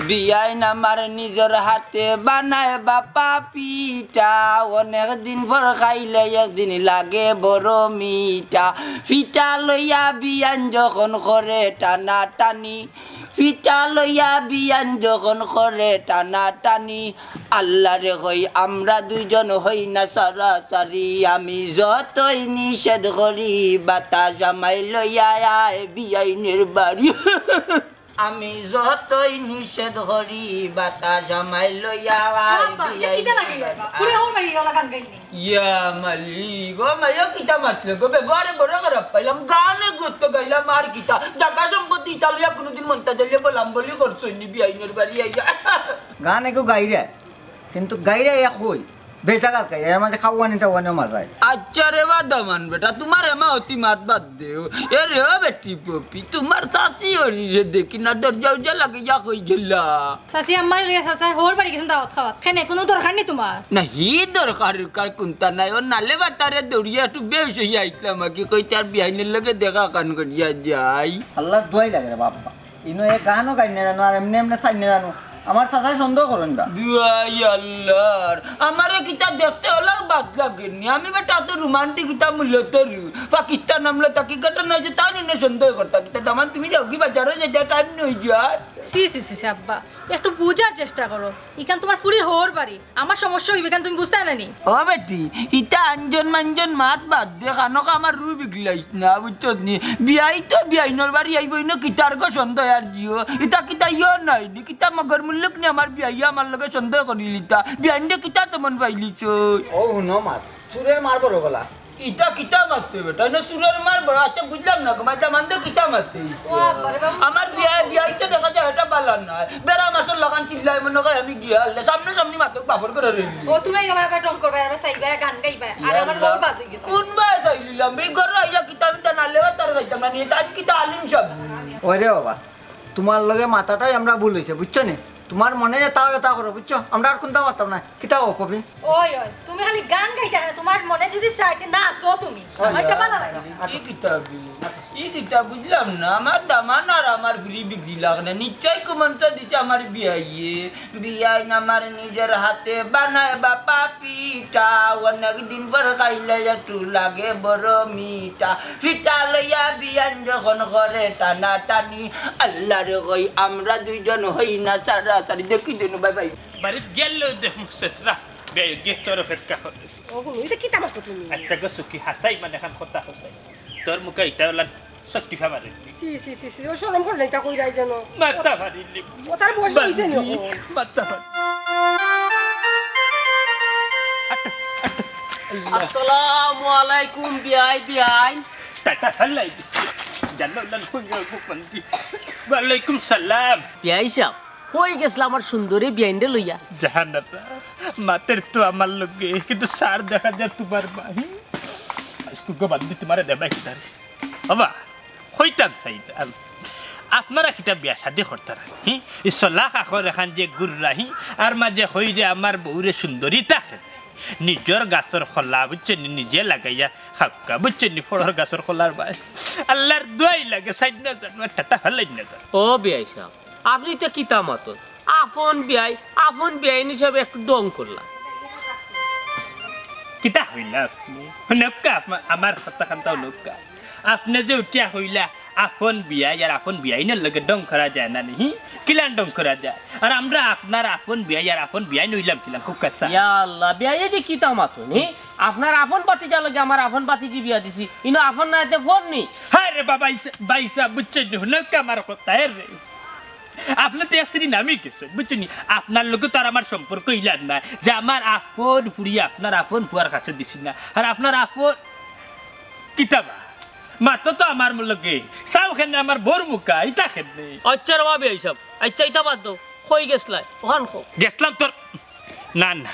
বিয়াইন আমার নিজের হাতে বানায় বাপা পিঠা অনেক দিন পর খাইলে একদিন লাগে বড় মিঠা পিঠা লইয়া বিয়ান যখন করে টানা টানি পিঠা লইয়া বিয়ান যখন করে টানা টানি আল্লাহ রে হই আমরা দুইজন হই না সারাসারি আমি যতই নিষেধ করি বাতাস আমায় লইয়া আয় বিয়াইনের বাড়ি আমি যতই নিষেধ করি বাতাস আমায় লইয়া আয় বিয়াইনের বাড়ি ইয়া মালিক ও মায়া কিতা মাতলে গো বেবারে বড় খারাপ পাইলাম গানে গুতো গাইলাম আর কিতা জায়গা সম্পত্তি ইতালিয়া কোনদিন মনটা দিলে বললাম বলি করছই নি বিয়াইনের বাড়ি আইয়া গানে গো গাইরে কিন্তু গাইরে এক হই বেজাগার গাইরে এর মধ্যে খাওয়ানিটা ওয়ানে মারায় আচ্ছা রে বাদামান বেটা তোমার এমা অতি মাত বাদ দেও এ রে বেটি পপি তোমার শাশি হরি রে দেখি না দরজা উজা লাগে যা কই গেলা শাশি আমার রে শাশা হোর বাড়ি গেছেন দাওয়াত খাওয়াত খানে কোনো দরকার নেই তোমার না হি দরকার কার কোনটা নাই ও নালে বাতারে দৌড়িয়া একটু বেশ হই আইলাম কি কই তার বিয়াইনের লগে দেখা কান করিয়া যাই আল্লাহর দোয়াই লাগে রে বাবা ইনো এ গানও গাইনে জানো আর এমনি এমনি সাইনে জানো আমার চাচাই সন্দেহ করেন না দুয়াই আল্লাহর আমারে কিতা দেখতে হলো বাদ লাগেনি আমি বেটা তো রোমান্টিক কিতা মূলত পাকিস্তান আমলে তাকি কাটা না যে তাই নিয়ে সন্দেহ করতা কিতা দামান তুমি যাও কি বাজারে যে টাইম নই যায় সি সি সি আব্বা একটু বুঝার চেষ্টা করো ইকান তোমার ফুরির হোর বাড়ি আমার সমস্যা হইবে কেন তুমি বুঝতে নানি ও বেটি ইতা আঞ্জন মানজন মাত বাদ দে কানক আমার রু বিগলাইস না বুঝছত নি বিয়াই তো বিয়াইনর বাড়ি আইবই না কিতার গো সন্দেহ আর জিও ইতা কিতা ইয় নাই নি কিতা মগর মুল্লুক নি আমার বিয়াইয়া আমার লগে সন্দেহ করিলিতা বিয়াইনডে কিতা তেমন পাইলিছ ও হুনো মার সুরের মার বড় গলা ইটা কিতা মারছে বেটা না সুরের মার বড় আচ্ছা বুঝলাম না কমাইতা মানতে কিতা মারছে আমার বিয়াইতে দেখা যায় এটা বালান না বেড়া মাসের লাগান চিল্লাই মনে করে আমি গিয়া সামনে সামনে মাথা বাফর করে রইলি ও তুমি এবার টং করবে আর সাইবা গান গাইবা আর আমার বউ বাদ হই গেছে কোন বাই চাইলিলাম এই ঘরে আইয়া কিতা মিতা না লেবা তার যাইতাম না নিয়ে তাজ কিতা আলিম সব ওরে বাবা তোমার লগে মাথাটাই আমরা ভুল হইছে বুঝছো নি তোমার মনে তাও এটা করো বুঝছো আমরা আর কোনটা মারতাম না কিতা ও কবি ওই ওই তুমি খালি গান গাইতে না তোমার মনে যদি চাইতে না আসো তুমি আমারটা ভালো লাগে ই কিতা বুঝলাম না আমার দামান আর আমার ফ্রি বিক্রি লাগনে নিশ্চয় কুমন্ত্র দিচ্ছে আমার বিয়াইয়ে বিয়াই আমার নিজের হাতে বানায় বাপা পিঠা অনেক দিন পর খাইলে একটু লাগে বড় মিঠা পিঠা লইয়া বিয়ান যখন করে টানা টানি আল্লাহ রে কই আমরা দুইজন হই না সারা সারি দেখি দেন বাই বাই বাড়িত গেল দে মুসেসরা বেয় গেটর ফেটকা হল ওগো এটা কি তামাক তুমি আচ্ছা গো সুকি হাসাই মানে খান কথা হসাই তোর মুখে ইটা হলা শক্তি ফামারে সি সি সি সি ও শরম করে এটা কই রাই জানো মাথা ভারিলি ও তার বয়স হইছে নি মাথা ভারি আসসালামু আলাইকুম বিআই টাটা হালাই জানো লন হুঙ্গা গুপন্তি ওয়ালাইকুম সালাম বিআই সাহেব কই গেছলা আমার সুন্দরী বিয়াইন্ডে লইয়া জাহানারা মাতের তো আমার লগে কিন্তু সার দেখা যায় তোমার ভাই আজকে গো বান্দি তোমার দেবাই কিদারে বাবা হইতাম চাইতা আপনারা কিতা বিয়া শাদি করতারা এই সলাখ আখর এখান যে গুর রাহি আর মাঝে হই যে আমার বউরে সুন্দরী থাকে নিজের গাছের খোলা বুঝছেন নিজে লাগাইয়া খাক্কা বুঝছেন ফড়র গাছের খোলার বাই আল্লাহর দোয়াই লাগে সাইড না জানো টাটা হলাই না ও বিআই সাহেব আপনি তো কিতা মতন আপন বিআই হিসাবে একটু ডং করলাম কিতা হইলা আপনি নক্কা আমার কথা খান্তাও নক্কা আপনি যে উঠিয়া হইলা আপন বিয়া আর আপন বিয়াইনের লগে ডং করা যায় না নি কিলান ডং করা যায় আর আমরা আপনার আপন বিয়া আর আপন বিয়াই নইলাম কিলান খুব কাছে ইয়া আল্লাহ বিআই যে কিতা মতন আপনার আপন বাতিজা লগে আমার আপন বাতিজি বিয়া দিছি ইনো আপন না এতে ফোন নি হায় রে বাবা বাইসা বুঝছেন নক্কা আমার কথা রে আপনি তো স্ত্রী নামই গেছে বুঝছেন আপনার লোক তো আর আমার সম্পর্ক ইলান না যে আমার আপন ফুরিয়া আপনার আপন ফুয়ার কাছে দিছি না আর আপনার আপন কিতাবা মাতো তো আমার লগে সাও খেনে আমার বোর মুখা ইতা খেনে আচ্ছা রে বাবা বিআই সাহেব আচ্ছা ইতা বাদ দাও কই গেছলা ওখান খো গেছলাম তোর না না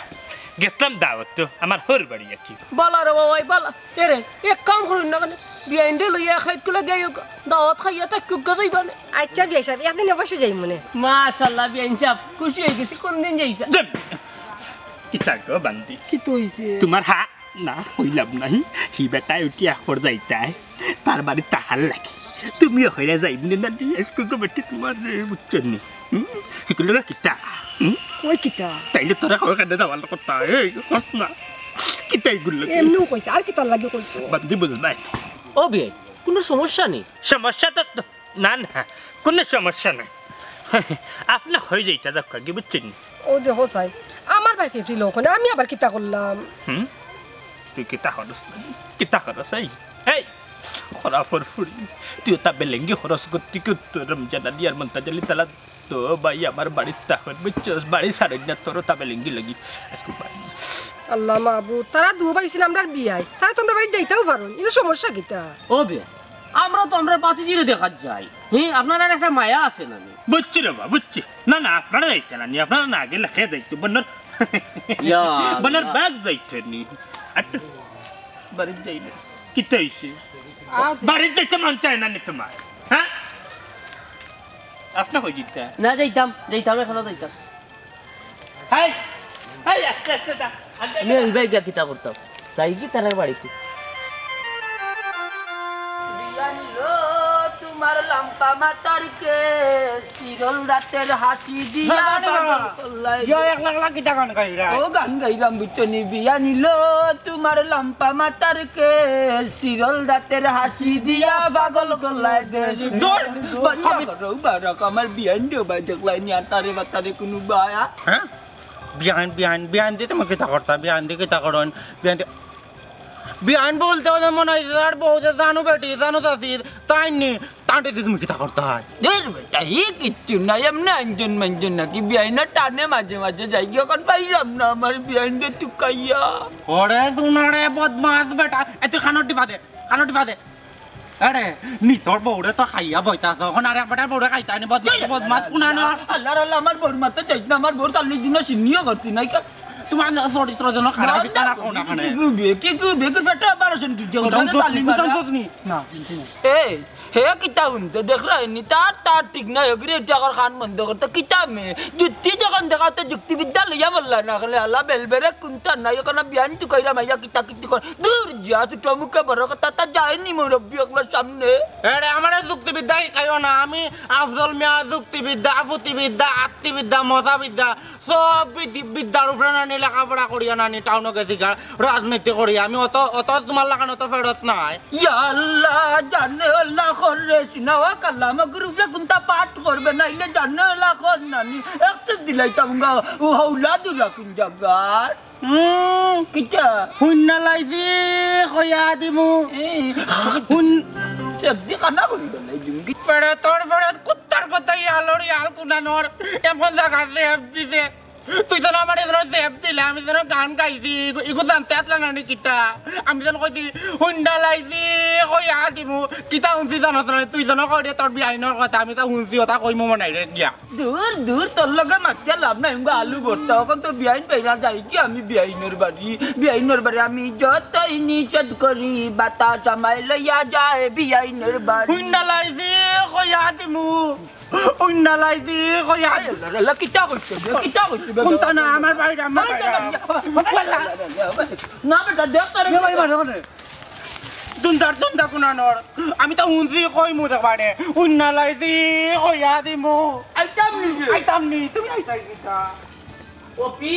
গেছলাম দাওয়াত তো আমার হর বাড়ি কি বালা রে বাবা বালা এরে এক কাম করুন না কেন বিআইন্ডে লইয়া খাইত কুলা গায়ো দাওয়াত খাইয়া তা কুক গাইবা না আচ্ছা বিয়া সাহেব একদিন অবশ্যই যাই মনে মাশাআল্লাহ বিআইন সাহেব খুশি হয়ে গেছি কোন দিন যাইতা কিতা গো বান্দি কি তো হইছে তোমার হা না হইলাম নাই হি বেটাই উঠিয়া খর যাইতাই তার বাড়ি তাহার লাগে তুমিও হইয়া যাইবনি না স্কুল বেটি তোমার বুঝছেন নি হিকুলগা কিতা কই কিতা তাইলে তোরা খাওয়া কাটে দাওয়াল কথা এই কস না কিতা এগুলো এমনিও কইছে আর কিতা লাগে কইছো বান্দি বুঝ নাই ও বিয়ে কোনো সমস্যা নেই সমস্যা তো না না কোনো সমস্যা নাই আপনি হয়ে যাইতা দেখা কি বুঝছেন ও দেখো সাই আমার ভাই ফেফরি লোক না আমি আবার কিতা করলাম তুই কিতা খরচ এই খরাফর ফুরি তুই তা বেলেঙ্গি খরচ করতে কি তোর রমজান আলী আর মন্তাজ আলী তালা তো ভাই আমার বাড়ির তাহলে বুঝছস বাড়ি সাড়ে না তোর তা বেলেঙ্গি লাগি আজকে বাড়ি আল্লাহ মাহবুব তারা দু পাইছিল আমরা বিয়াই তারা তোমরা বাড়ি যাইতেও পারো এর সমস্যা কিতা ও বিয়া আমরা তো আমরা পাতিজিরে দেখা যাই হ্যাঁ আপনার একটা মায়া আছে না বুঝছি রে বা বুঝছি না না আপনারা যাইতে না নি আপনারা না গেলে খেয়ে যাইতো বন্নর বন্নর ব্যাগ যাইছে নি আট্টু বাড়ি যাই না কিতা হইছে বাড়ি যাইতে মন চায় না নি তোমার হ্যাঁ আপনা কই জিতা না যাইতাম এখনো যাইতাম হাই হাই আস্তে আস্তে যা আমি ওই ভাই গিয়া কিতা করতাম যাই কি তার বাড়িতে তোমার লম্পা মাতারকে চিরল রাতের হাসি দিয়া ও গান গাইলাম বুঝছনি বিয়া নিল তোমার লম্পা মাতারকে চিরল রাতের হাসি দিয়া পাগল গলায় দে আমার বিয়ান দেও ভাই দেখলাই নি তারে বাতারে কোনো বায়া হ্যাঁ বিয়ান দিয়ে তুমি কিতা করতা বিয়ান দিয়ে কিতা করন বিয়ান বলতে ওদের মনে হয় আর বউতে জানো বেটি জানো চাষির তাই নি তাঁটে দিয়ে তুমি কিতা করতা বেটা ই কিচ্ছু নাই এমনি আঞ্জন মাঞ্জন নাকি বিয়াইনা টানে মাঝে মাঝে যাই গিয়ে এখন পাইলাম না আমার বিয়াইনে তুকাইয়া ওরে তুনারে বদমাস বেটা তুই খানোটি বাদে আরে নিতর বউরে তো খাইয়া বইতাছ এখন আর এক বেটার বউরে খাইতা নি বদমাস কুনানো আল্লাহ আল্লাহ আমার বউর মাথা যাই না আমার বউর 40 দিনও সিনিও করতি নাই কা তোমার চরিত্র জন্য খারাপ বিকানা কোনা খানে কি বেকের পেটা বারোশন কি না এ হে কিতা উনতে দেখলা নি তার ঠিক না এগরে টাকার খান বন্ধ করতে কিতা মে যুক্তি যখন দেখাতে যুক্তিবিদ্যা লইয়া বললা না গেলে আল্লাহ বেলবেরে কুনতা না এখন বিয়ান তু কইরা মাইয়া কিতা কিতি কর দূর যা ছোট মুখে বড় কথা তা যায়নি মুরব্বি একলার সামনে আরে আমার যুক্তিবিদ্যা শিখাইও না আমি আফজল মিয়া যুক্তিবিদ্যা আফুতিবিদ্যা আত্মিবিদ্যা মজাবিদ্যা সব বিদ্যার উপরে নানি লেখাপড়া করিয়া নানি টাউনে গেছি রাজনীতি করি আমি অত তোমার লাগানো তো ফেরত নাই ইয়া আল্লাহ জানে আল্লাহ করে সিনাওয়া কালাম গ্রুপে কোনটা পাঠ করবে না ইলে জানে আল্লাহ কর নানি একটা দিলাইতাম গা ও হাউলা দুলা কোন জায়গার কিটা হুন্না লাইছি কইয়া দিমু হুন সবজি খানা বলি বলাই দিম কি পেড়ে তোর পেড়ে কুত্তার কথাই আলোরি আল কুনানোর এমন জায়গা সেফ দিছে তুই তো আমার এদের সেফ দিলে আমি যেন গান গাইছি ইগো জানতে আসলা না কিতা আমি যেন কইছি হুন্ডা লাইছি কইয়া দিমু কিতা শুনছি জানত না তুই যেন কই তোর বিয়াইনের কথা আমি তা শুনছি ওটা কইমু মনে রে গিয়া দূর তোর লগে মাতিয়া লাভ নাই আলু ভর্তা এখন তো বিয়াইন পাইনা যাই কি আমি বিয়াইনের বাড়ি আমি যতই নিষেধ করি বাতাস আমায় লইয়া যায় বিয়াইনের বাড়ি হুন্ডা লাইছি কইয়া দিমু হুন্ডা লাইছি কইয়া কিতা কইছে কোনটা না আমার বাড়ি না বেটা দেখ তোর দুন্দা কুনানোর আমি তো শুনছি কইমু দেখবারে হুন্ডা লাইছি কইয়া দিমু আইতাম নি তুমি আইতাই কিতা পপি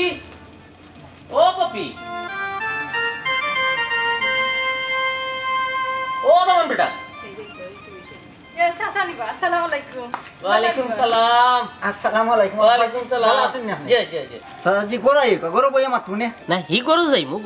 ও পপি ও দামান বেটা আসসালামু আলাইকুম ওয়ালাইকুম সালাম আসসালামু আলাইকুম ওয়ালাইকুম সালাম ভালো আছেন আপনি জি সারাজি গোরাই গোরো বইয়া মাতুনে না হি গরো যাইমু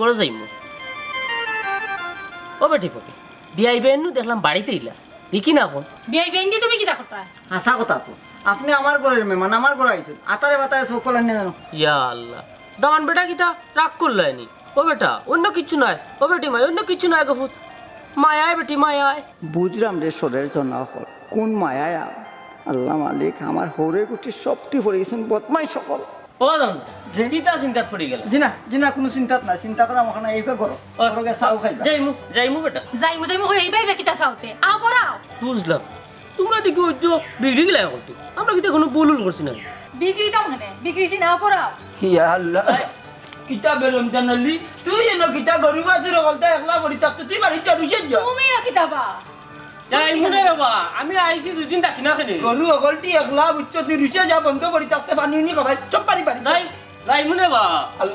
ও বেটি পপি বিয়াই বেনু দেখলাম বাড়িতে ইলা দেখি না এখন বিয়াই বেন্দি তুমি কিটা করতা আশা কথা তো আপনি আমার ঘরের মেহমান আমার ঘরে আইছেন আতারে বাতারে সব কলেন না জানো ইয়া আল্লাহ দামান বেটা কিতা রাগ করলাইনি ও বেটা অন্য কিছু নাই ও বেটি মাই অন্য কিছু নাই গফুত মায়ায় বেটি মায়ায় বুঝলাম রে সরের জন্য কোন মায়ায় আল্লাহ মালিক আমার হরে গুটি সবটি পড়ে গেছেন বদমাই সকল ও দামান পিতা চিন্তাত পড়ে গেল জিনা কোনো চিন্তা নাই চিন্তা করা ওখানে এইটা করো ওরকে চাও খাইবা যাইমু বেটা যাইমু কই এইবাই কিটা চাওতে আও করাও বুঝলাম তোমরা দেখি ওই তো বিগড়ি গেলে এখন তো আমরা কিতা কোনো ভুল করছি না বিক্রি দাও মানে বিক্রিছি নাও করাও ইয়া আল্লাহ কিতা বেরম জানালি তুই এনো কিতা গরু বাসুর গলতা একলা বড়ি থাকতো তুই বাড়ি যাবি সে তুমি কিতাবা যাই মনে বাবা আমি আইছি 2 দিন থাকি না খেলে গরু অকলটি একলা বুঝছো তুই রুষে যা বন্ধ করি থাকতে পানি নি কবাই সব পারি পারি যাই মনে বা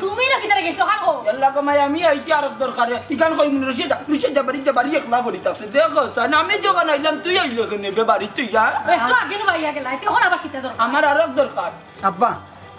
তুমি না কিতারে গেছো কাকো আল্লাহ কমাই আমি আইছি আর দরকার ইকান কই মনে রুষে যা বাড়ি একলা করি থাকতে দেখো তাই আমি যখন আইলাম তুই আইলো কেনে বে বাড়ি তুই যা একটু আগে ভাইয়া গেলা এখন আবার কিতা দরকার আমার আর দরকার আব্বা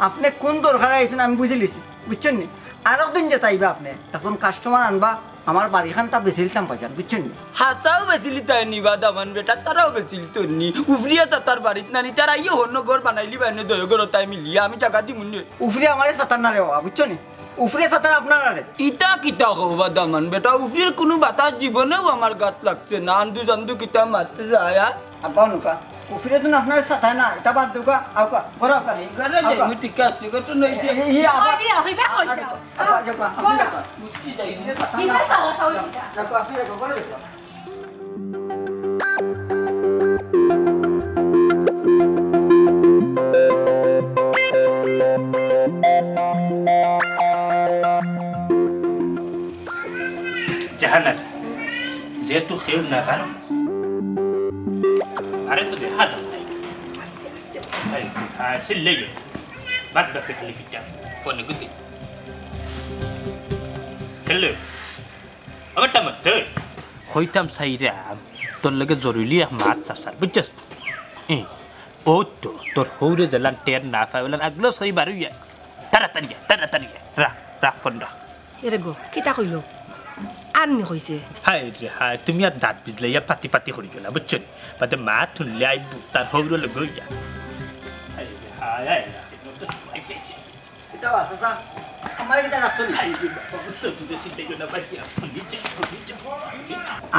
আপনি কোন দরকার আইছেন আমি বুঝে লিছি বুঝছেন নি আর একদিন যে তাইবা আপনি এখন কাস্টমার আনবা আমার বাড়িখানটা বেশি লিতাম পাইছেন বুঝছেন নি হাসাও বেচিলি তাই নিবা দামান বেটা তারাও বেচিলি তো নি উফরিয়া তার বাড়িত নানি তারা ইয়ে হন্য ঘর বানাইলি বাইনে দয় ঘর তাই মিলিয়া আমি জায়গা দি মুন্নে উফরে আমারে সাতার না রে বাবা বুঝছেন নি উফরে সাতার আপনার আরে ইটা কিতা হবা দামান বেটা উফরির কোনো বাতাস জীবনেও আমার গাত লাগছে না আন্দু জান্দু কিতা মাত্র আয়া আব্বা নুকা উফরে তো আপনার সাথে না এটা বাদ দুকা আউকা ঘর আউকা ঘরে যাই মুই ঠিক আছে গত নইছে হি আব্বা ওই দিয়া হইবা কইতা আব্বা যাবা আপনি যাবা বুঝছি যাই কিবা সাওয়া সাওয়া কিতা যাবা আপনি যাবা ঘরে যাবা জাহানাত যেহেতু খেউ না কারণ আরে তো দেখা দাও তাই সিল্লে বাদ বাকি খালি ফিটা ফোনে গুদি হ্যালো আবার টামত হইতাম সাইরাম তোর লগে জরুরি এক মাছ চাষার বুঝছস ও তো তোর হৌরে জ্বালান টের না পাই বলেন আগলো সই বারু তাড়াতাড়ি রাখ ফোন রাখ এরে গো কিতা কইল আননি কইছে হাই রে হাই তুমি আর দাঁত বিজলে ইয়া পাতি পাতি করি না বুঝছো বাদে মা থুনলে আইবু তার হৌরে লগে ইয়া হাই রে হাই এটা বাসা আমার এটা রাখছো নি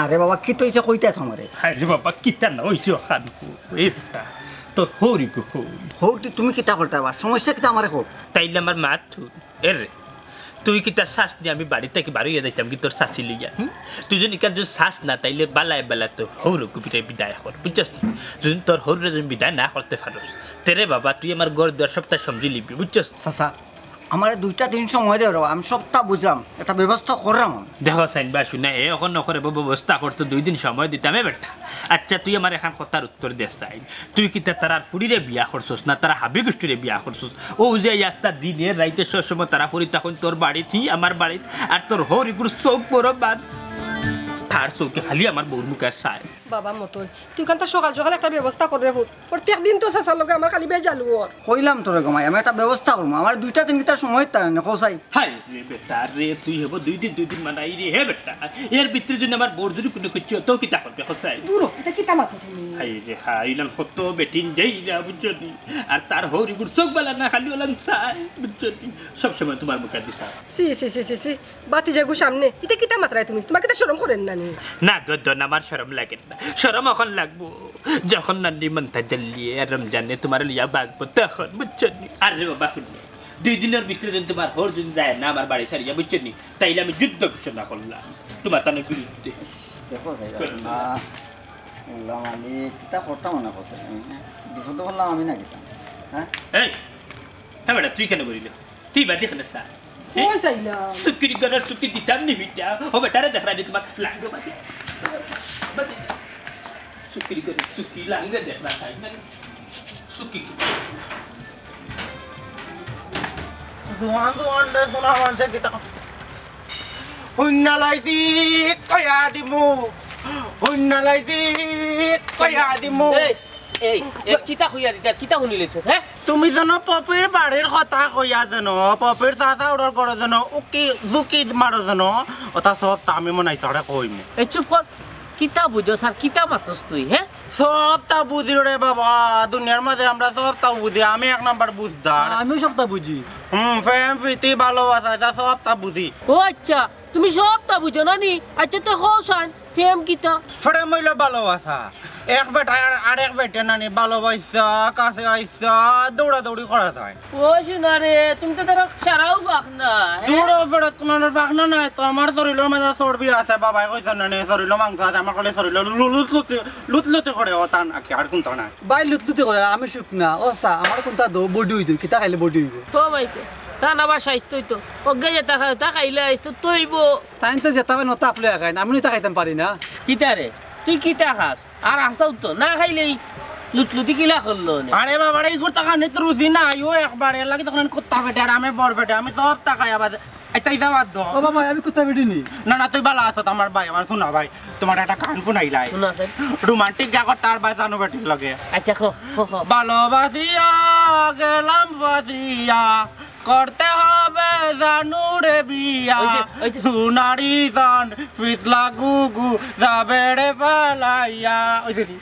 আরে বাবা কি তইছে কইতা তোমারে হাই রে বাবা কিতা না ওইছো খানকু এটা তোর হৌরি গো হৌটি তুমি কিতা করতে বা সমস্যা কিতা আমারে হোক তাইলে আমার মা থুন এরে তুই কি তার শ্বাস নিয়ে আমি বাড়ি থেকে বাড়িয়ে যাইতাম কি তোর শাশি লইয়া তুই যদি ইকান যদি শ্বাস না তাইলে বালায় বেলা তো হৌর কুপিটাই বিদায় কর বুঝছস যদি তোর হৌরে যদি বিদায় না করতে পারোস তেরে বাবা তুই আমার গড় 2 সপ্তাহ সমঝি লিবি বুঝছস চাচা আমার 2টা দিন সময় দেও রে আমি সপ্তাহ বুঝলাম একটা ব্যবস্থা করলাম দেখো সাইন বা শুনে এ এখন নকরে ব্যবস্থা করতে 2 দিন সময় দিতামে বেটা আচ্ছা তুই আমার এখন কথার উত্তর দে সাইন তুই কি তারার ফুড়িরে বিয়া করছস না তারা হাবি গোষ্ঠীরে বিয়া করছস ও যে আস্তা দিনে রাইতে সময় তারা ফুড়ি তখন তোর বাড়ি থি আমার বাড়ি আর তোর হরিগুর চোখ বড় বাদ তার চোখে খালি আমার বউর মুখে চায় বাবা মতন তুই কান্তা সকাল সকাল একটা ব্যবস্থা করবে ফুট প্রত্যেক দিন তো চাচার লগে আমার খালি বেজালু ওর কইলাম তোরে গমাই আমি একটা ব্যবস্থা করবো আমার 2টা দিন কিতা সময় তার না কসাই হাই রে বেটা রে তুই হবো 2 দিন মানাই রে হে বেটা এর ভিতরে যদি আমার বউর যদি কোনো কিছু তো কি তা করবে হসাই দূর এটা কিতা মাতো তুমি হাই রে হাই লাল কত বেটিন যাই যা বুঝছনি আর তার হরি গুড় চোখ বালা না খালি ওলাম চাই বুঝছনি সব সময় তোমার মুখে দিছা সি সি সি সি সি বাতি জাগু সামনে এটা কিতা মাত্রায় তুমি তোমার কিতা শরম করেন না নি না গদন আমার শরম লাগে না শরম এখন লাগবো যখন নান্দি মন্তা জ্বালিয়ে রমজানে তোমার লিয়া বাগবো তখন বুঝছনি আর রে বাবা শুনবে 2 দিনের ভিতরে যদি তোমার হর যদি যায় না আমার বাড়ি ছাড়িয়া বুঝছনি তাইলে আমি যুদ্ধ ঘোষণা করলাম তোমার তানের বিরুদ্ধে দেখো যাই না ওলা মানে কিতা করতাম না কসাই আমি বিপদ করলাম আমি না কিতা হ্যাঁ এই হ্যাঁ বেটা তুই কেন বলিল তুই বাদি খানে সা কই চাইলা সুকিরি করে সুকি দিতাম নি বিটা ও বেটারে দেখা দি তোমার লাগবে বাদি বাদি সুকিরি করে সুকি লাগবে দেখা তাই না সুকি দে সোনা মানছে কিতা হুন্না লাইছি কয়া দিমু হুন্না লাইছি কয়া দিমু এই কিতা কইয়া দিতা কিতা শুনি লৈছ হে তুমি জানো পপির বাড়ির কথা কইয়া জানো পপির চাচা অর্ডার করে জানো উকি জুকি মারো জানো ওটা সব আমি মনে হয় কইম এই চুপ কর কিতা বুঝো স্যার কিতা মাতস তুই হে সবটা বুঝি রে বাবা দুনিয়ার মাঝে আমরা সবটা বুঝি আমি 1 নাম্বার বুঝদার আমিও সবটা বুঝি ফ্যাম ফিতি ভালোবাসা এটা সবটা বুঝি ও আচ্ছা তুমি সবটা বুঝো না নি আচ্ছা তো হোসান ফেম কিতা ফ্রেম হইলো ভালোবাসা এক বেটা আর এক বেটা নানি ভালোবাসা কাছে আইসা দৌড়াদৌড়ি করা যায় ও শোনা রে তুমি তো তারা সারাও পাক না দৌড়ো ফেরত কোনো ফাঁকনা নাই তো আমার শরীরের মধ্যে চর্বি আছে বাবাই কইছে না শরীর মাংস আছে আমার কলে শরীর লুতলুতি করে ও তা নাকি আর কোনটা নাই বাই লুতলুতি করে আমি শুকনা ও সা আমার কোনটা দো বডি হইতো কিতা খাইলে বডি হইব তো ভাইতে তা না বা স্বাস্থ্যই তো অজ্ঞা যেটা খাইলে আসতো তৈব তাই তো যেতাবে নতা আপলে খাই আমি নিতা খাইতাম পারি না কিতা রে তুই কিতা খাস আর আসাও তো না খাইলেই লুটলুটি কিলা করলো আরে বাবা এই গুড় টাকা নিতে রুচি না আইও একবার এর লাগে তখন কুত্তা বেটে আর আমি বড় বেটে আমি সব টাকাই আবার এটা ইদা বাদ দাও ও বাবা আমি কোথা বেডিনি না না তুই ভালো আছো আমার ভাই আমার শোনা ভাই তোমার একটা গান শুনাইলাই শোনা স্যার রোমান্টিক গাগর তার ভাই জানো বেটির লাগে আচ্ছা খো খো খো ভালোবাসিয়া গেলাম বাসিয়া করতে হবে জানু রে বিয়া ওই যে। সোনারি জান ফিতলা গুগু যাবে রে পালাইয়া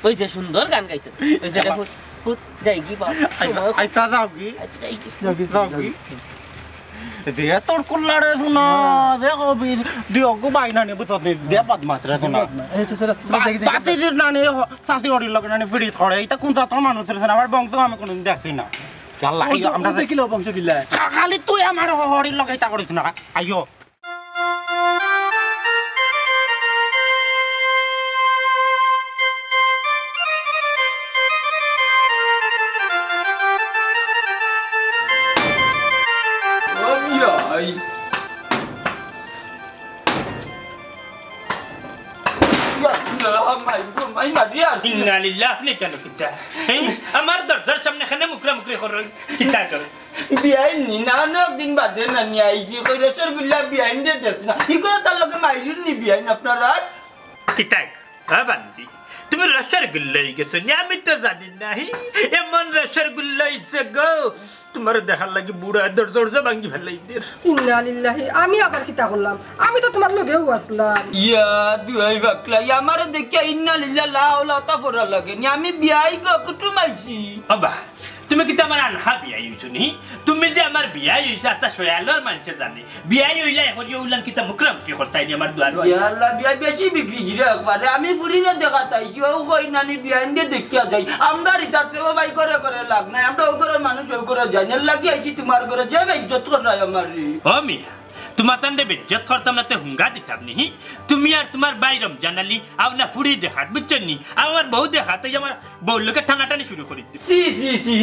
ওই যে সুন্দর গান গাইছে ওই যে ফুট ফুট যাই কি বাবা আইসা যাও কি আচ্ছা যাই কি যাও কি দে তোর কুল্লারে শোনা দেখো দিও গো বাইনা নে বুঝতে দে বদমাস রে শোনা এই চল বাতি দির নানি সাসি ওড়ি লগে নানি ফ্রিজ করে এটা কোন জাতর মানুষ রে আমার বংশ আমি কোনদিন দেখছি না চাল্লা আইও আমরা দেখিলো বংশ কিলা খালি তুই আমার হরির লগে এটা করিস না আইও ইন্না লিল্লাহ আপনি কেন কিতা আমার দরজার সামনে খানে মুকরা মুকরি করে কিতা করে বিয়াইন নি না একদিন বাদে না নিয়ে আইছি কই রসগোল্লা বিয়াইন দে দেখছ না ই করে তার লগে মাইলুন নি বিয়াইন আপনারা কিতা বান্দি তুমি রসগোল্লাই গেছো আমি তো জানি না এমন রসগোল্লা ইচ্ছে গো তোমার দেখার লাগি বুড়া দরজা ভাঙ্গি ফেলাই দের ইন্না লিল্লাহি আমি আবার কিতা করলাম আমি তো তোমার লগেও আসলাম ইয়া দুই বাকলা আমারে দেখিয়া ইন্না লিল্লাহ লা হাওলা ওয়া তা ফরা লাগে নি আমি বিয়াই গো কুটুমাইছি বাবা তুমি কি আমার আনহা বিয়া হইছো নি তুমি যে আমার বিয়া হইছে তা সয়ালর মানুষ জানে বিয়া হইলা এখন ইউলান কিতা মুকরাম কি করতাই নি আমার দুয়ার ইয়া আল্লাহ বিয়া বেশি বিক্রি জিরে একবারে আমি ফুরিনে দেখাতাইছি ও কই নানি বিয়া ইন্দে দেখিয়া যাই আমরা রিতাতেও ভাই করে করে লাগ নাই আমরা ও করে মানুষ ও করে জানি লাগি আইছি তোমার করে যে ইজ্জত করাই আমারে ও মিয়া তোমার তান্ডে বেজ্জত করতাম না তে হুঙ্গা দিতাম নি তুমি আর তোমার বাইরম জানালি আও না ফুড়ি দেখাত বুঝছেন নি আমার বউ দেখাত আমার বউ লোকে টানাটানি শুরু করে দিতে সি সি সি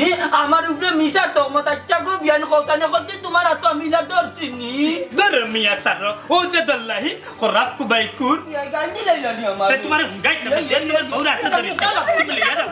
আমার উপরে মিশা তহমত আচ্ছা গো বিয়ান কওতানে করতে তোমার হাত মিলা ধরছি নি দর মিয়া সারো ও যে দল্লাহি খরাব কুবাই কুর বিয়া গান্দি লাইলানি আমার তে তোমার হুঙ্গাই না যে তোমার বউ রাখতে ধরে তুমি লিয়া দাও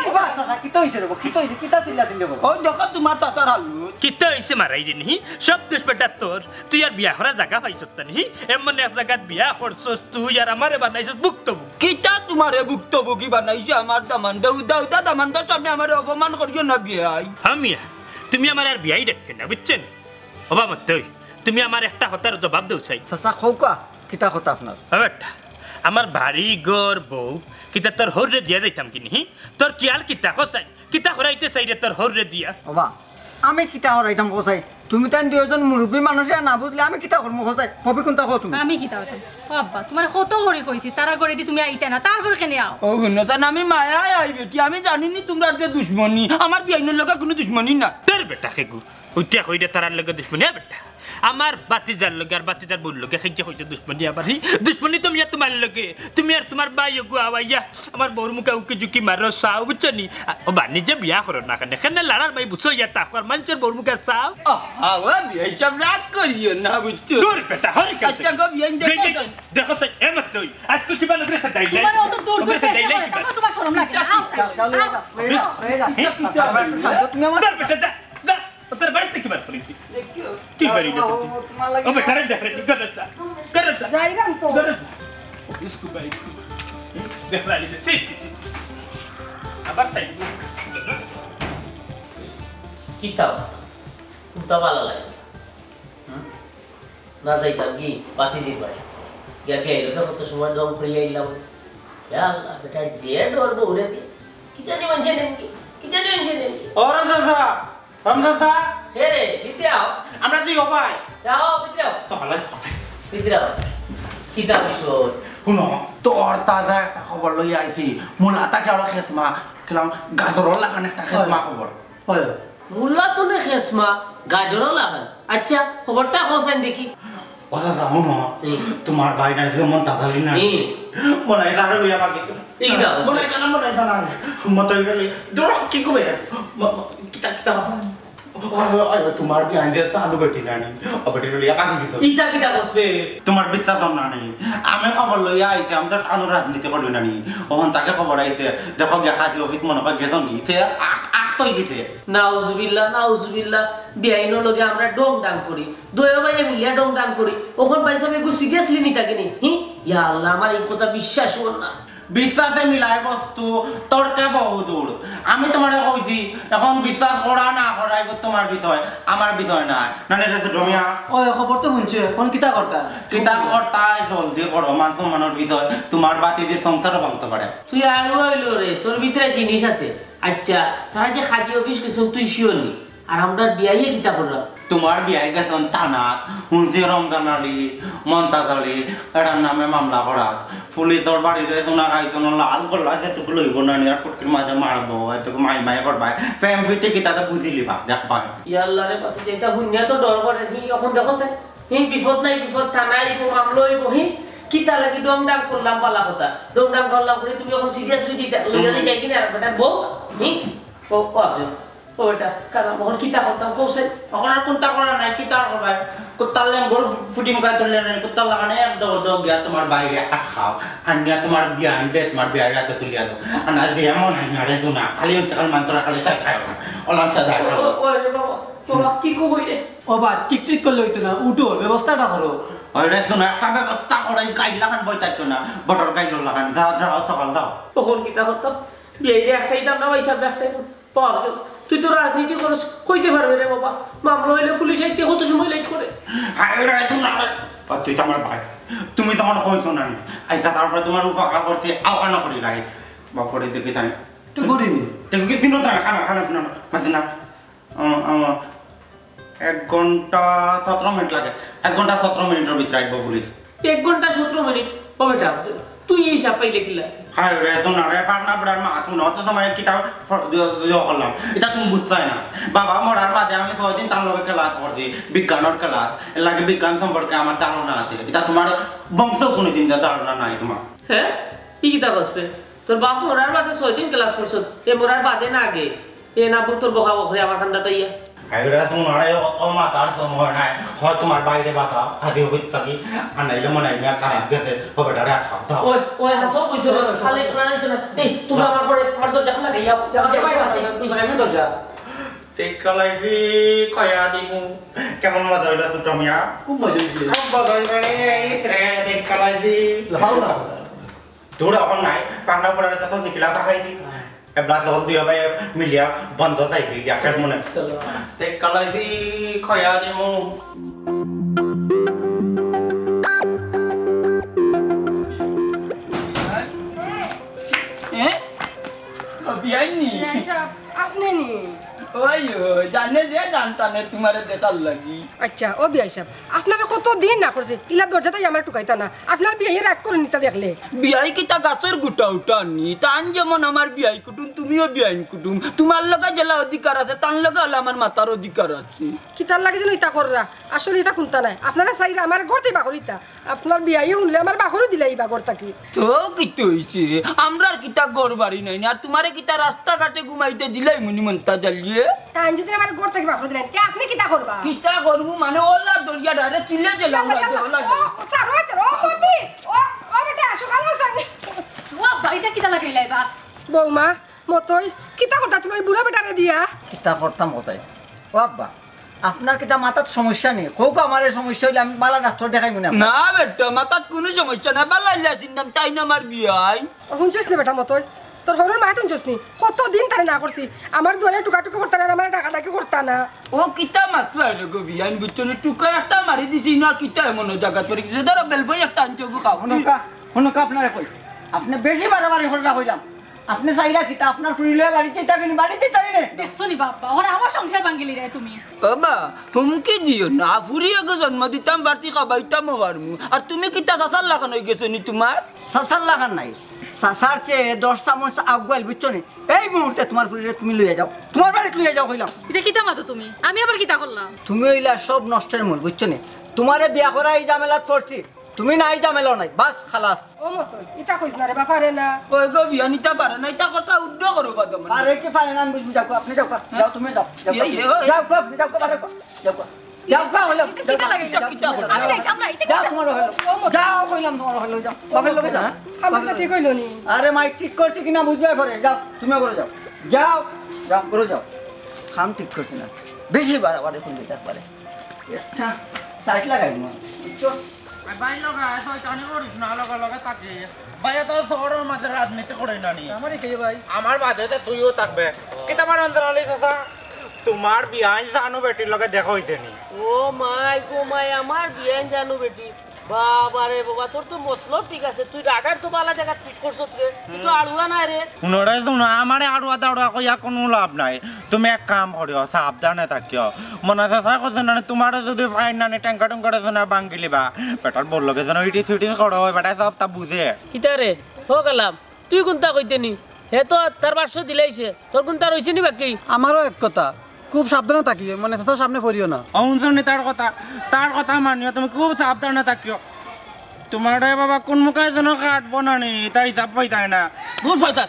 বাবা সাসা কি তো হইছে রে কি তো হইছে কিতা চিল্লা দিলে বল ও দেখো তোমার চাচার হালু কিতা হইছে মারাই রে নি সব দেশ বেটা তোর তুই আর বিয়া করার জায়গা পাইছত নি এমন এক জায়গাত বিয়া করছস তুই আর আমারে বানাইছস ভুক্তভোগী কিতা তোমারে ভুক্তভোগী বানাইছে আমার দামান দাউদা দামানদার সামনে আমার অপমান করিও না বিয়াই হামিয়া তুমি আমার আর বিয়াই দেখে না বুঝছেন অবা মতই তুমি আমার একটা কথার জবাব দেও চাই সাসা খৌকা কিতা কথা আপনার বেটা আমার ভারী গর বউ কিতা তোর হরে দিয়া যাইতাম কিনি তোর কিয়াল কিতা খসাই কিতা খরাইতে চাই রে তোর হরে দিয়া বাবা আমি কিতা হরাইতাম কোসাই তুমি তাই দুজন মুরব্বী মানুষে না বুঝলে আমি কিতা করবো কোসাই কবি কোনটা কো তুমি আমি কিতা হতাম ও আব্বা তোমার কত করে কইছি তারা করে দি তুমি আইতে না তারপর কেন আও ও গুণজান আমি মায়ায় আই বেটি আমি জানিনি তোমরা যে দুশ্মনী আমার বিয়াইনের লগে কোনো দুশ্মনী না তোর বেটা খেগু উঠিয়া কইরে তারার লগে দুশ্মনী বেটা আমার বাতিজার লগে আর বাতিজার বউর লগে খেজে হইছে দুশ্মনী আবার দুশ্মনী তুমি আর তোমার লগে তুমি আর তোমার বাই গো আওয়াইয়া আমার বউর মুখে উকি ঝুঁকি মারো চাও বুঝছনি ও বা নিজে বিয়া করো না কেন এখানে লাড়ার বাই বুঝছো ইয়া তাকর মানুষের বউর মুখে চাও আওয়া বিয়াই সব রাগ করিও না বুঝছো তোর বেটা হরি আচ্ছা গো বিয়াইন দেখো দেখো সাই এমত তুই আজ তুই কিবা নগরে সাদাই লাই তোমার অত দূর দূর শেষ করে তারপর তোমার শরম লাগে না আও তুমি আমার তোর বেটা যা যা তোর বাড়িতে কিবা করিস কি বাড়ি না ও বেটা রে দেখ রে গরতা গরতা যাইরাম তো इसको भाई देख ला लीजिए ठीक আবার তাই কিতাব কুতা ভালো লাগে না যাইতাম কি বাতিজির বাড়ি গিয়া বিয়ে লোকে কত সময় রং করিয়ে আইলাম আল্লাহ বেটা যে ডর বউরে দিয়ে কি জানি মানছে নেন কি জানি মানছে নেন ও রামদাদা হে রে ভিতরে আও আমরা দুই ভাই যাও ভিতরে আও তো হলাই ভিতরে আও কিতাব বিষয় শুনো তোর তাজা একটা খবর লই আইছি মুলাতা কেওড়া খেসমা কিলাম গাজরর লাগান একটা খেসমা খবর হয় মুল্লা তো নে খেসমা গাজরও লাগান আচ্ছা খবরটা হোসেন দেখি ও দাদা শুনো তোমার ভাই না যেমন তাজালি না মনে হয় জানা লইয়া বাকি এই দাও মনে হয় জানা মতো গেলে দৌড় কি কবে কিতা কিতা তোমার বিয়ান দিয়ে তো আলু বেটি নানি বেটি লইয়া কাটি দিত ইটা কিটা বসবে তোমার বিশ্বাস নানি আমি খবর লইয়া আইতে আমি তো আনু রাজনীতি করবি নানি ওখান তাকে খবর আইতে দেখো গেখা দি অফিস মনে হয় গেছন কি সে আখ তো গিতে নাউজুবিল্লাহ বিয়াইনো লগে আমরা ডং ডাং করি দয়া ভাই মিলিয়া ডং ডাং করি ওখান ভাই সব একটু সিরিয়াসলি নিতা কিনি ইয়া আল্লাহ আমার এই কথা বিশ্বাস হল না বিশ্বাসে মিলাই বস্তু তর্কে বহুদূর আমি তোমার কইছি এখন বিশ্বাস করা না করা এগুলো তোমার বিষয় আমার বিষয় না নানি রে ডমিয়া ওই খবর তো শুনছে কোন কিতা করতা কিতাব কর্তা জলদি করো মান সম্মানের বিষয় তোমার বাতিদের সংসারও ভাঙতে পারে তুই আলু হইলো রে তোর ভিতরে জিনিস আছে আচ্ছা তারা যে খাজি অফিস গেছেন তুই শিওর নি আর আমরা বিয়াইয়ে কিতা করলাম তোমার বিয়াই গেছেন তানাত হুঁসি রমজান আলী মমতাজ আলী এটার নামে মামলা করা পুলিশের বাড়িতে সোনা খাইতো না লাল করলা যেটুকু লইব না আর ফুটকির মাঝে মারবো এটুকু মাই করবা ফেম ফিটে কি তাতে বুঝিলি বা দেখ পাই ইয়াল্লা রে কথা যেটা হুন্যা তো ডর করে এখন দেখো সে বিপদ নাই বিপদ থানায় মামলা হইব কিতা লাগি ডং ডাং করলাম বালা কথা ডং ডাং করলাম করে তুমি এখন সিরিয়াসলি দিতে লইয়া যাই কিনা বেটা বউ ও আছে ওটা কারণ মোহন কিতা করতাম কৌশল এখন আর কোনটা করা নাই কিতা করবা কুত্তার লেঙ্গর ফুটি মুখায় তুললে কুত্তার লাগানে এক দৌড় গিয়া তোমার বাইরে আট খাও আর নিয়া তোমার বিয়া আনবে তোমার বিয়ার রাতে তুলিয়া দাও আর না দিয়ে এমন হারে শোনা খালি কাল মান্তরা খালি সাই খায় ওলাম সাদা খাও বাবা কি কো হইলে ও বা টিক করলে হইতো না উঠো ব্যবস্থাটা করো ওইটা শোনা একটা ব্যবস্থা করাই গাইড লাগান বই থাকতো না বটর গাইড লাগান যাও সকাল যাও তখন কিতা করতাম বিয়ে একটাই দাম না পয়সা একটাই পাওয়া তুই তো রাজনীতি করস কইতে পারবে রে বাবা মামলা হইলে পুলিশ আইতে কত সময় লেট করে তুই তো আমার ভাই তুমি তো আমার কইছো না আচ্ছা তারপরে তোমার উপকার করতে আওকানা করি লাগে বাপরে দেখি জানি তুই করিনি দেখো কি চিনো না খানা মাঝে না 1 ঘন্টা 17 মিনিট লাগে 1 ঘন্টা 17 মিনিটের ভিতরে আসবো পুলিশ 1 ঘন্টা 17 মিনিট কবেটা তুই এই হিসাব পাইলে কিলা হ্যাঁ রে তো না রে পাকনা বড়ার মা তুমি অত সময় কিতাব করলাম এটা তুমি বুঝছাই না বাবা মরার বাদে আমি 6 দিন তার লগে ক্লাস করছি বিজ্ঞানের ক্লাস এর লাগে বিজ্ঞান সম্পর্কে আমার ধারণা আছে এটা তোমার বংশ কোনোদিন ধারণা নাই তোমার হ্যাঁ কি কিতাব আসবে তোর বাপ মরার বাদে 6 দিন ক্লাস করছ এ মরার বাদে না আগে এ না তোর বকা বকরে আমার কান্দা তাইয়া আইরা তোমার ও মাতার সময় নাই হয় তোমার বাইরে বাতা খাদি হইছ থাকি আর নাইলে মনে হয় খারাপ গেছে হবে ডারে খাও যাও ওই হাসো কইছো খালি তোরা না এই তুমি আমার পরে আমার তো দেখলা গাইয়া আমি তো যা তেকালাইবি কয়া দিমু কেমন মজা হইলো তো মিয়া খুব মজা হইছে খুব মজা হইছে এই রে তেকালাইবি লাফাও না তোরা এখন নাই পান্ডা পড়ারে তো নিকলা খাইছি এবলা তো দুই ভাই মিলিয়া বন্ধ তাই দি একার মনে চলো তেকালাইবি কয়া দিমু বিয়াইনি আপনি নি ওই জানে যে জানতানে তোমারে দেখার লাগি আচ্ছা ও বিয়াই সাহেব আপনারা কত দিন না করছে ইলা দরজাটাই আমার টুকাইতা না আপনার বিয়ে রাগ করে নিতা দেখলে বিয়াই কিতা গাছের গুটা উঠানি তান যেমন আমার বিয়াই কুটুম তুমিও বিয়াইন কুটুম তোমার লগা জেলা অধিকার আছে তার লগা হলে আমার মাতার অধিকার আছে কিতার লাগে যেন ইতা কররা আসলে এটা শুনতা নাই আপনারা চাইরা আমার ঘরতেই বাঘর ইতা আপনার বিয়াই শুনলে আমার বাঘরও দিলে এই বাঘর থাকি তো কিতো হইছে আমরা আর কিতা গড় বাড়ি নাই আর তোমারে কিতা রাস্তাঘাটে ঘুমাইতে দিলাই মুনি মন্তা জ্বালিয়ে তাই যদি আমার ঘর থেকে বাঘর দিলেন তে আপনি কিতা করবা কিতা করবো মানে ওলা দরিয়া ডাইরে চিলে গেলাম ওলা সারো সারো মম্মি ও বেটা সকাল সানি ও বাইটা কিতা লাগাইলাই বা বৌমা মতই কিতা করতা তুমি ওই বুড়া বেটারে দিয়া কিতা করতাম কোথায় ও আব্বা আপনার কিতা মাথার সমস্যা নেই কোক আমার সমস্যা হইলে আমি বালা ডাক্তার দেখাই মনে না বেটা মাথাত কোনো সমস্যা না বালাইলা চিন্তাম তাই না আমার বিয়াই শুনছিস না বেটা মতই তোর হরুর মায়ের শুনছিস নি কতদিন তারে না করছি আমার দুয়ারে টুকা টুকা করতা না আমার টাকা টাকি করতা না ও কিতা মাত্র আইলো গো বিয়াই বুঝছো না টুকা একটা মারি দিছি না কিতা এমন জায়গা তোর কিছু ধরো বেলবই একটা আনছো গো খাও হনুকা আপনারে কই আপনি বেশি বাড়াবাড়ি করে না কইলাম আপনি চাইরা কিতা আপনার ফুরিলে বাড়িতে থাকেন বাড়িতে তাই না দেখছো নি বাবা ওরা আমার সংসার ভাঙিলি রে তুমি বাবা হুমকি দিও না ফুরিয়ে গো জন্ম দিতাম বাড়তি খাবাইতাম পারমু আর তুমি কিতা সাসার লাগানো গেছো নি তোমার সাসার লাগান নাই সাসার চেয়ে 10 চামচ আগুয়াল বুঝছো নি এই মুহূর্তে তোমার ফুরিলে তুমি লইয়া যাও তোমার বাড়িতে লইয়া যাও কইলাম এটা কিতা মাতো তুমি আমি আবার কিতা করলাম তুমি হইলা সব নষ্টের মূল বুঝছো নি তোমারে বিয়া করা এই ঝামেলা করছি তুমি নাই জামেলো নাই বাস খালাস ও মতো ইটা কইছ না রে বা পারে না ওই গো বিয়া নিতে পারে না এটা কথা উদ্ধ করো কত মানে আরে কি পারে না আমি বুঝবি যাও আপনি যাও যাও তুমি যাও যাও আপনি যাও পারে যাও যাও কা হলো কিটা লাগে কিটা আমি যাইতাম না এটা যাও তোমার হলো যাও কইলাম তোমার হলো যাও বাপের লগে যাও খাবারটা ঠিক হইলো নি আরে মাই ঠিক করছি কিনা বুঝবে পরে যাও তুমি করে যাও যাও যাও করে যাও খাম ঠিক করছি না বেশি বাড়াবাড়ি করলে তারপরে একটা সাইড লাগাই দিও বুঝছো ভাই লগা শয়তানি করিস না লগা লগা তাকে ভাই তো শহরের মাঝে রাজনীতি করে না নি আমারই কে ভাই আমার বাদে তো তুইও থাকবে কি তোমার অন্তরালি চাচা তোমার বিয়াই জানো বেটির লগে দেখা হইতে নি ও মাই আমার বিয়ান জানো বেটি বাবা রে বাবা তোর তো মতলব ঠিক আছে তুই রাডার তো বালা জায়গা ফিট করছস রে তুই তো আড়ুয়া না রে শুনরে শুনো আমারে আড়ুয়া দাড়ুয়া কইয়া কোনো লাভ নাই তুমি এক কাম করিও সাবধানে থাকিও মনে চাচা কথা না তোমার যদি ফাইন না ট্যাঙ্কা টঙ্কারে না বাঙ্গিলিবা বেটার বল লগে যেন ইটি ফিটি করো বেটা সব তা বুঝে কিতা রে হো গেলাম তুই কোনটা কইতে নি হে তো তার 500 দিলাইছে তোর কোনটা রইছে নি বাকি আমারও এক কথা খুব সাবধানে থাকিও মানে চাচার সামনে পড়িও না অংশনি তার কথা মানিও তুমি খুব সাবধানে থাকিও তোমার বাবা কোন মুখে যেন কাটবো না নি তাই হিসাব পাইতাই না দূর শয়তান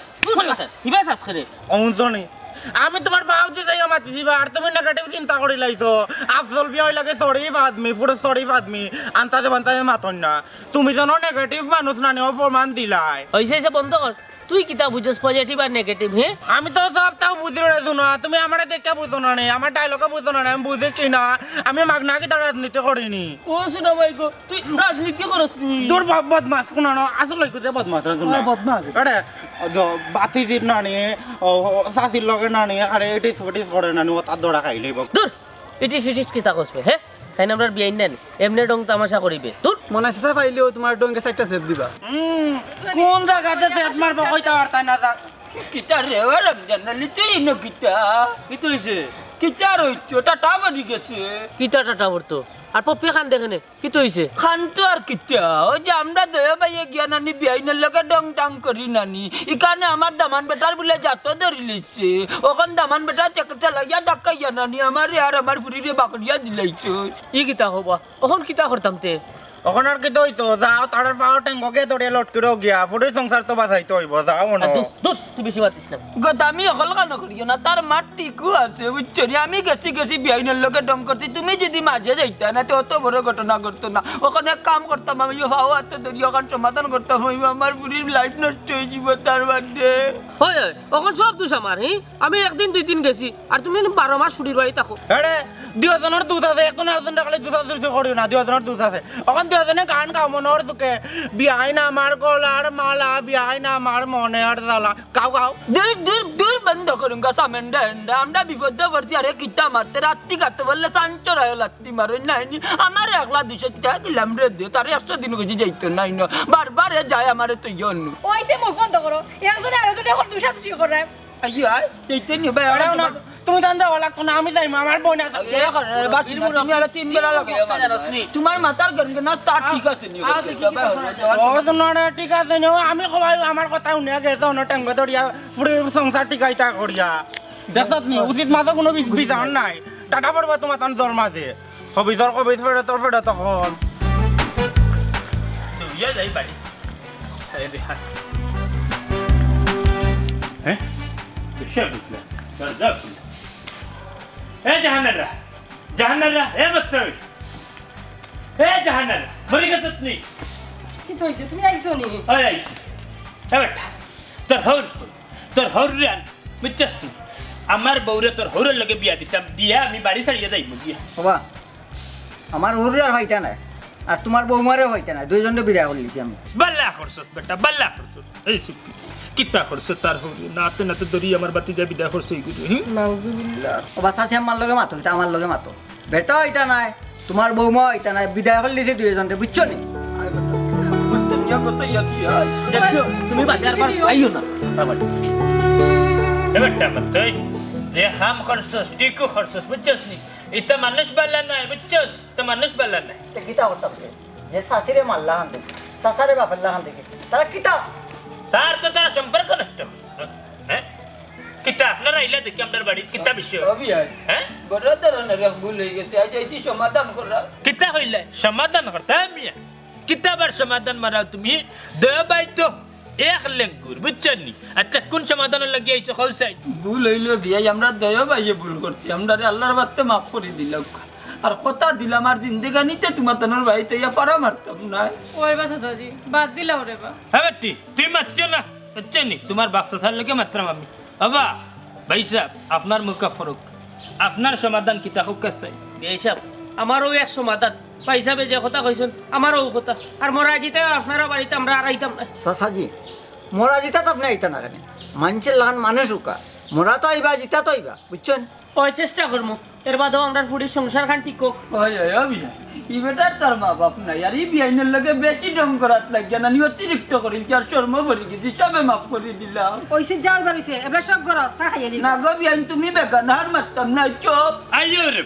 হিবা সাস করে অংশনি আমি তোমার ভাউজি যাই মাতি দিবা আর তুমি নেগেটিভ চিন্তা করি লাইছো আফজল বিয়া লাগে শরীফ আদমি পুরো শরীফ আদমি আন্তাজে বান্তাজে মাতন না তুমি যেন নেগেটিভ মানুষ না নিও প্রমাণ দিলাই হইছে বন্ধ কর তুই কিতা বুঝছস পজিটিভ আর নেগেটিভ হে আমি তো সব তাও বুঝি রেছো না তুমি আমারে দেখে বুঝো না নে আমার ডায়লগে বুঝো না আমি বুঝি কি না আমি মাগনা কি তার রাজনীতি করিনি ও শুনো ভাই গো তুই রাজনীতি করস নি তোর বদমাস কোন না আসলে কইতে বদমাস রে শুনো বদমাস আরে বাতি দিন না নে সাসির লগে না নে আরে এটিস ফটিস করে না নে ও তার দড়া খাই লইব দূর ইটিস কিতা কসবে হে তাই না আমরা বিয়াইন নেন এমনি ডং তামাশা করিবে দূর মনে চাচা পাইলেও তোমার ডঙ্গে সাইডটা সেভ দিবা কোন জায়গাতে তেজ মারব কইতা আর তাই না যা কিটা রে রমজান লিতে ইনো কিটা কি তো হইছে কিটা রইছো টাটা বাড়ি গেছে কিতা টাটা বর্তো আর পপ্পি খান দেখেনে কি তো হইছে খান তো আর কিটা ওই যে আমরা দয়া বাইয়ে গিয়া নানি বিয়াইনের লগে ডং টাং করি নানি ইকানে আমার দামান বেটার বলে যাত ধরি লিছে ওখান দামান বেটা চেকটা লাগিয়া ডাকাইয়া নানি আমার আর আমার ফুরিরে বাকড়িয়া দিলাইছো ই কিতা হবা ওখন কিতা করতাম তে ওখান আর কি দইতো যাও তার পাওয়ার ট্যাঙ্গকে দড়িয়ে লট করে গিয়া ফুটের সংসার তো বাঁচাইতে হইব যাও মনে দূর তুই বেশি বাতিস না গত আমি অকল কানো করিও না তার মাঠ টিকু আছে বুঝছো নি আমি গেছি বিয়াইনের লগে ডং করছি তুমি যদি মাঝে যাইতা না তো অত বড় ঘটনা করতো না ওখানে কাম করতাম আমি হাও হাতে ধরি ওখানে সমাধান করতাম হইব আমার বুড়ির লাইফ নষ্ট হয়ে যাব তার মধ্যে হয় ওখন সব দোষ আমার হি আমি একদিন দুই দিন গেছি আর তুমি 12 মাস ফুড়ির বাড়ি থাকো আরে দুজনের দুধ আছে এখন আরেকজন ডাকলে দুধ করিও না দুজনের দুধ আছে ওখান দুজনে গান গাও মনের দুঃখে বিয়াই না আমার গলার মালা বিয়াই না আমার মনে আর জ্বালা গাও গাও দূর বন্ধ করুন গা সামেন্ডা এন্ডা আমরা বিপদে পড়ছি আরে কিটা মারতে রাত্রি কাটতে বললে সাঞ্চর হয় লাত্তি মারো নাই আমার একলা 200 টাকা দিলাম রে দে তার 100 দিন গেছি যাইতো নাই না বারবার যায় আমারে তো ইয়ন ওইসে মুখ বন্ধ করো একজনে আরেকজনে এখন দুসাদুসি করে আইয়া এইতে নি ভাই আরে না তুমি দান দাও লাগতো না আমি যাই আমার বোন আছে তুমি আর 3 বেলা লাগে তোমার মাথার গনগনা স্টার্ট ঠিক আছে নি ও তোমরা ঠিক আছে নি আমি কই আমার কথা শুনে গেছে অন্য ট্যাঙ্গ দড়িয়া পুরো সংসার টিকাইতা করিয়া দেখত নি উচিত মাথা কোনো বিধান নাই টাটা পড়বা তোমার তান জোর মাঝে কবিতর ফেড়ে তোর ফেড়ে তখন তুইয়া যাই বাড়ি আরে দেখা হ্যাঁ কিসে বুঝলা চল যা এ জাহানারা এ বত্তর এ জাহানারা মরি গেছস নি কি তো হইছে তুমি আইছো নি আয় আইছি এ বেটা তোর হর রে বুঝছস তুই আমার বউরে তোর হরের লগে বিয়া দিতাম দিয়া আমি বাড়ি ছাড়িয়ে যাইব গিয়া বাবা আমার উড়ার হইতা না আর তোমার বৌমারে হইতা না দুইজনে বিয়া করলিছি আমি বাল্লা করছস বেটা বাল্লা করছস এই সুকি কিতা করছস তার হরে নাতে নাতে দরি আমার বাতি যা বিদা করছস এই গুলো নাউজুবিল্লাহ বাবা চাচি আমার লগে মাতো এটা আমার লগে মাতো বেটা হইতা নাই তোমার বৌমা হইতা নাই বিদায় করলিছি দুইজনে বুঝছো নি তুমি বাজার পার আইও না এ বেটা মতই যে হাম করছস টিকু করছস বুঝছস নি এটা মানুষ বাল্লা নাই বুঝছস তো মানুষ বাল্লা নাই তে কিতা করতাম যে শাশুড়ে মারলা হান দেখি শাশুড়ে বাপেরলা হান দেখি তারা কিতা স্যার তো তার সম্পর্ক নষ্ট হ্যাঁ কিতা আপনারা আইলা দেখি আপনার বাড়ি কিতা বিষয় হ্যাঁ বড় ধরনের ভুল হয়ে গেছে আজ এই সমাধান করা কিতা হইলে সমাধান করতে মিয়া কিতাবার সমাধান মারাও তুমি দবাই তো এক লেঙ্গুর বুঝছেন নি আচ্ছা কোন সমাধান লাগিয়ে আইছো খাউসাই ভুল হইল বিয়াই আমরা দয়া ভাইয়ে ভুল করছি আমরা আল্লাহর বাস্তে মাফ করে দিলাম আর কথা দিলাম আর জিন্দেগানিতে তোমার তনর ভাই তো ইয়া পারা মারতাম না ওই বা চাচাজি বাদ দিলাম রে বা হ্যাঁ বেটি তুই মারছো না বুঝছেন নি তোমার বাক্সা ছাড় লোকে মাত্রাম আমি বাবা ভাই সাহেব আপনার মুখা ফরক আপনার সমাধান কিতা হোক চাই এইসব আমারও এক সমাধান বা হিসাবে যে কথা কইছেন আমারও কথা আর মরা যেতে আপনারা বাড়িতে আমরা আর আইতাম না চাচাজি মরা জিতা তো আপনি আইতা না কেন মানুষের লাগান মানুষ উকা মরা তো আইবা জিতা তো আইবা বুঝছেন ওই চেষ্টা করবো এর বাদেও আমরা ফুড়ির সংসার খান ঠিক হোক ওই ওই বিয়া ই বেটার তার মা বাপ নাই আর এই বিয়াইনের লগে বেশি ডং করাত লাগিয়া না অতিরিক্ত করিল আর শর্ম ভরি গেছি সবে মাফ করে দিলাম ওইসে যাও এবার হইছে এবার সব করো চা খাইয়া না গো বিয়াইন তুমি বেগান হার মারতাম না চোপ আইয়ো রে